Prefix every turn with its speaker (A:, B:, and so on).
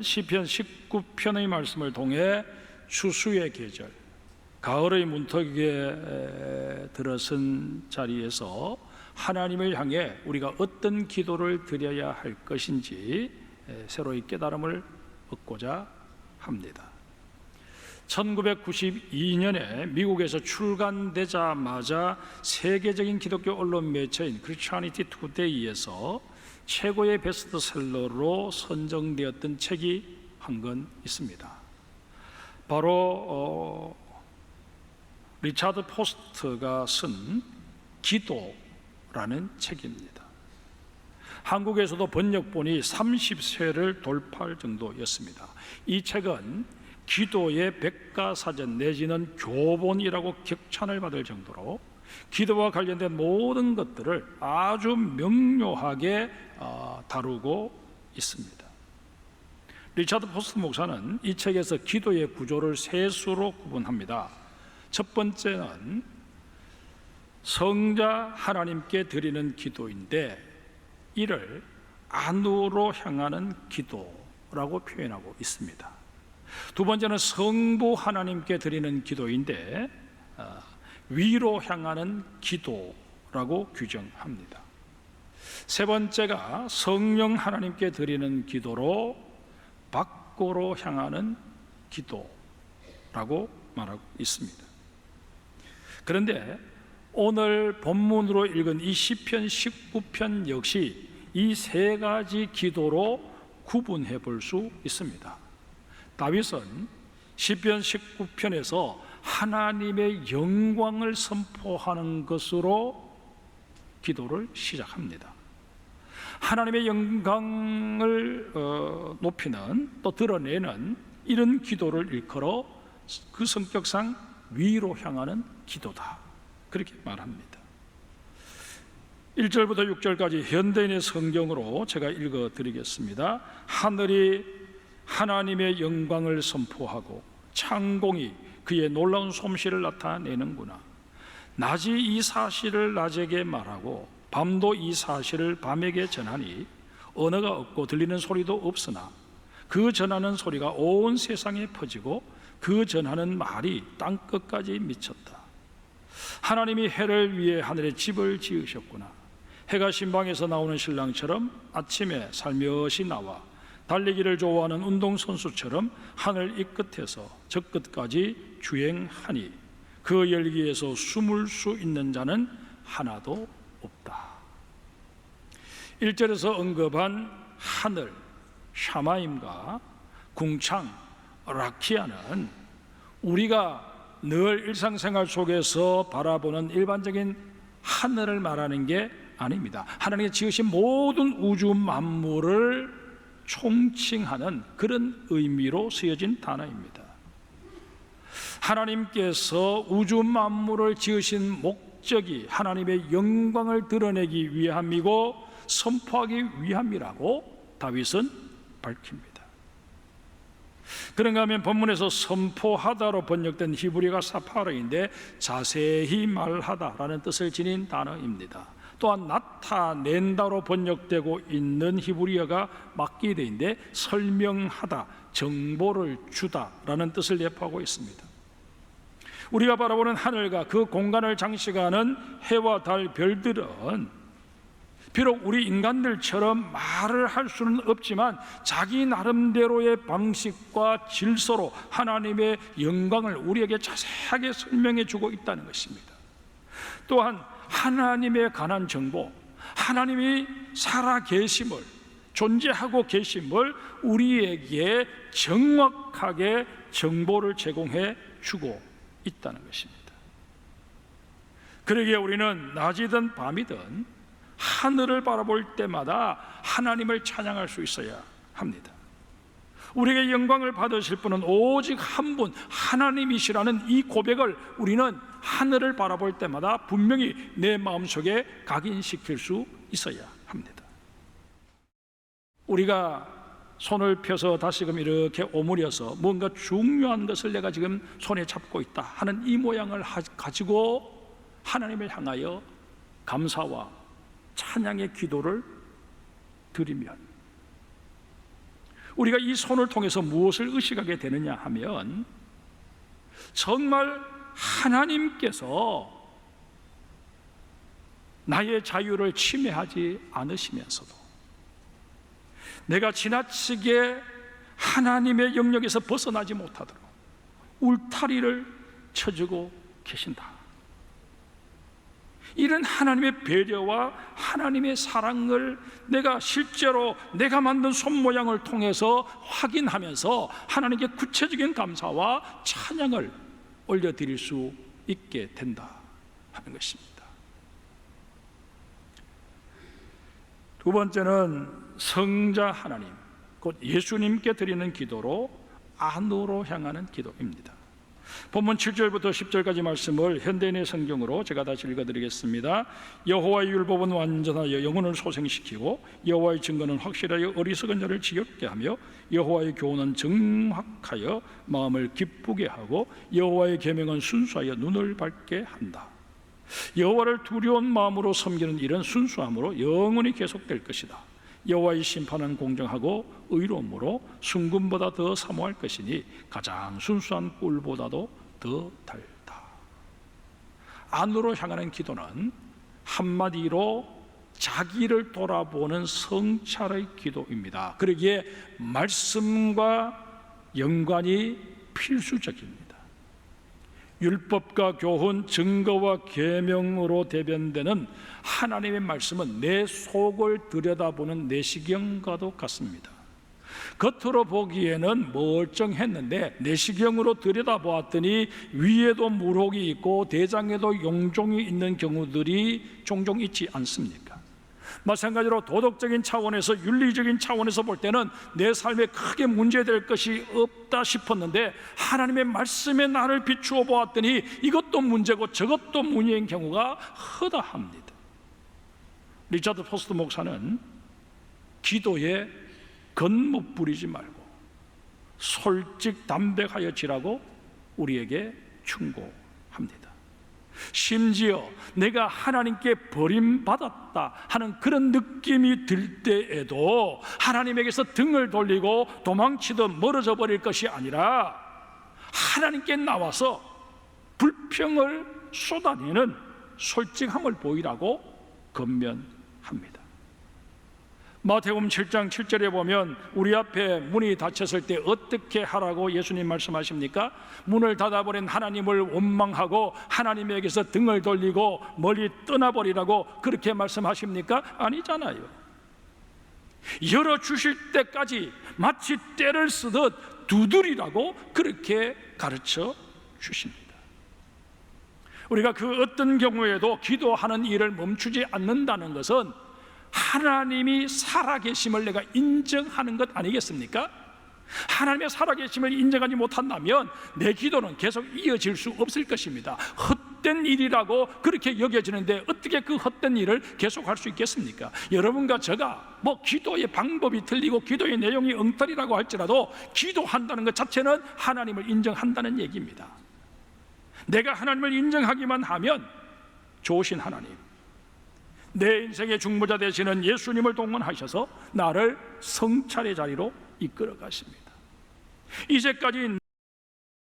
A: 시편 19편의 말씀을 통해 추수의 계절, 가을의 문턱에 들어선 자리에서 하나님을 향해 우리가 어떤 기도를 드려야 할 것인지 새로이 깨달음을 얻고자 합니다. 1992년에 미국에서 출간되자마자 세계적인 기독교 언론 매체인 크리스천니티 투데이에서 최고의 베스트셀러로 선정되었던 책이 한 권 있습니다. 바로 리차드 포스트가 쓴 기도라는 책입니다. 한국에서도 번역본이 30쇄를 돌파할 정도였습니다. 이 책은 기도의 백과사전 내지는 교본이라고 격찬을 받을 정도로 기도와 관련된 모든 것들을 아주 명료하게 다루고 있습니다. 리차드 포스트 목사는 이 책에서 기도의 구조를 세 수로 구분합니다. 첫 번째는 성자 하나님께 드리는 기도인데 이를 안으로 향하는 기도라고 표현하고 있습니다. 두 번째는 성부 하나님께 드리는 기도인데 위로 향하는 기도라고 규정합니다. 세 번째가 성령 하나님께 드리는 기도로 밖으로 향하는 기도라고 말하고 있습니다. 그런데 오늘 본문으로 읽은 이 시편 19편 역시 이 세 가지 기도로 구분해 볼 수 있습니다. 다윗은 시편 19편에서 하나님의 영광을 선포하는 것으로 기도를 시작합니다. 하나님의 영광을 높이는 또 드러내는 이런 기도를 일컬어 그 성격상 위로 향하는 기도다, 그렇게 말합니다. 1절부터 6절까지 현대인의 성경으로 제가 읽어드리겠습니다. 하늘이 하나님의 영광을 선포하고 창공이 그의 놀라운 솜씨를 나타내는구나. 낮이 이 사실을 낮에게 말하고 밤도 이 사실을 밤에게 전하니 언어가 없고 들리는 소리도 없으나 그 전하는 소리가 온 세상에 퍼지고 그 전하는 말이 땅끝까지 미쳤다. 하나님이 해를 위해 하늘에 집을 지으셨구나. 해가 신방에서 나오는 신랑처럼 아침에 살며시 나와 달리기를 좋아하는 운동선수처럼 하늘 이 끝에서 저 끝까지 주행하니 그 열기에서 숨을 수 있는 자는 하나도 없다. 1절에서 언급한 하늘, 샤마임과 궁창, 라키아는 우리가 늘 일상생활 속에서 바라보는 일반적인 하늘을 말하는 게 아닙니다. 하나님이 지으신 모든 우주 만물을 총칭하는 그런 의미로 쓰여진 단어입니다. 하나님께서 우주 만물을 지으신 목적이 하나님의 영광을 드러내기 위함이고 선포하기 위함이라고 다윗은 밝힙니다. 그런가 하면 본문에서 선포하다로 번역된 히브리어가 사파르인데 자세히 말하다라는 뜻을 지닌 단어입니다. 또한 나타낸다로 번역되고 있는 히브리어가 막기대인데 설명하다, 정보를 주다라는 뜻을 내포하고 있습니다. 우리가 바라보는 하늘과 그 공간을 장식하는 해와 달, 별들은 비록 우리 인간들처럼 말을 할 수는 없지만 자기 나름대로의 방식과 질서로 하나님의 영광을 우리에게 자세하게 설명해 주고 있다는 것입니다. 또한 하나님에 관한 정보, 하나님이 살아 계심을, 존재하고 계심을 우리에게 정확하게 정보를 제공해 주고 있다는 것입니다. 그러기에 우리는 낮이든 밤이든 하늘을 바라볼 때마다 하나님을 찬양할 수 있어야 합니다. 우리에게 영광을 받으실 분은 오직 한 분, 하나님이시라는 이 고백을 우리는 하늘을 바라볼 때마다 분명히 내 마음속에 각인시킬 수 있어야 합니다. 우리가 손을 펴서 다시금 이렇게 오므려서 뭔가 중요한 것을 내가 지금 손에 잡고 있다 하는 이 모양을 가지고 하나님을 향하여 감사와 찬양의 기도를 드리면 우리가 이 손을 통해서 무엇을 의식하게 되느냐 하면, 정말 하나님께서 나의 자유를 침해하지 않으시면서도 내가 지나치게 하나님의 영역에서 벗어나지 못하도록 울타리를 쳐주고 계신다. 이런 하나님의 배려와 하나님의 사랑을 내가 실제로 내가 만든 손모양을 통해서 확인하면서 하나님께 구체적인 감사와 찬양을 올려드릴 수 있게 된다 하는 것입니다. 두 번째는 성자 하나님, 곧 예수님께 드리는 기도로 안으로 향하는 기도입니다. 본문 7절부터 10절까지 말씀을 현대인의 성경으로 제가 다시 읽어드리겠습니다. 여호와의 율법은 완전하여 영혼을 소생시키고 여호와의 증거는 확실하여 어리석은 자를 지겹게 하며 여호와의 교훈은 정확하여 마음을 기쁘게 하고 여호와의 계명은 순수하여 눈을 밝게 한다. 여호와를 두려운 마음으로 섬기는 일은 순수함으로 영원히 계속될 것이다. 여호와의 심판은 공정하고 의로움으로 순금보다 더 사모할 것이니 가장 순수한 꿀보다도 더 달다. 안으로 향하는 기도는 한마디로 자기를 돌아보는 성찰의 기도입니다. 그러기에 말씀과 연관이 필수적입니다. 율법과 교훈, 증거와 계명으로 대변되는 하나님의 말씀은 내 속을 들여다보는 내시경과도 같습니다. 겉으로 보기에는 멀쩡했는데 내시경으로 들여다보았더니 위에도 물혹이 있고 대장에도 용종이 있는 경우들이 종종 있지 않습니까? 마찬가지로 도덕적인 차원에서, 윤리적인 차원에서 볼 때는 내 삶에 크게 문제될 것이 없다 싶었는데 하나님의 말씀에 나를 비추어 보았더니 이것도 문제고 저것도 문제인 경우가 허다합니다. 리차드 포스트 목사는 기도에 겉못 부리지 말고 솔직 담백하여 지라고 우리에게 충고합니다. 심지어 내가 하나님께 버림받았다 하는 그런 느낌이 들 때에도 하나님에게서 등을 돌리고 도망치듯 멀어져 버릴 것이 아니라 하나님께 나와서 불평을 쏟아내는 솔직함을 보이라고 권면합니다. 마태복음 7장 7절에 보면 우리 앞에 문이 닫혔을 때 어떻게 하라고 예수님 말씀하십니까? 문을 닫아버린 하나님을 원망하고 하나님에게서 등을 돌리고 멀리 떠나버리라고 그렇게 말씀하십니까? 아니잖아요. 열어주실 때까지 마치 때를 쓰듯 두드리라고 그렇게 가르쳐 주십니다. 우리가 그 어떤 경우에도 기도하는 일을 멈추지 않는다는 것은 하나님이 살아계심을 내가 인정하는 것 아니겠습니까? 하나님의 살아계심을 인정하지 못한다면 내 기도는 계속 이어질 수 없을 것입니다. 헛된 일이라고 그렇게 여겨지는데 어떻게 그 헛된 일을 계속할 수 있겠습니까? 여러분과 제가 기도의 방법이 틀리고 기도의 내용이 엉터리라고 할지라도 기도한다는 것 자체는 하나님을 인정한다는 얘기입니다. 내가 하나님을 인정하기만 하면 좋으신 하나님, 내 인생의 중보자 되시는 예수님을 동원하셔서 나를 성찰의 자리로 이끌어 가십니다. 이제까지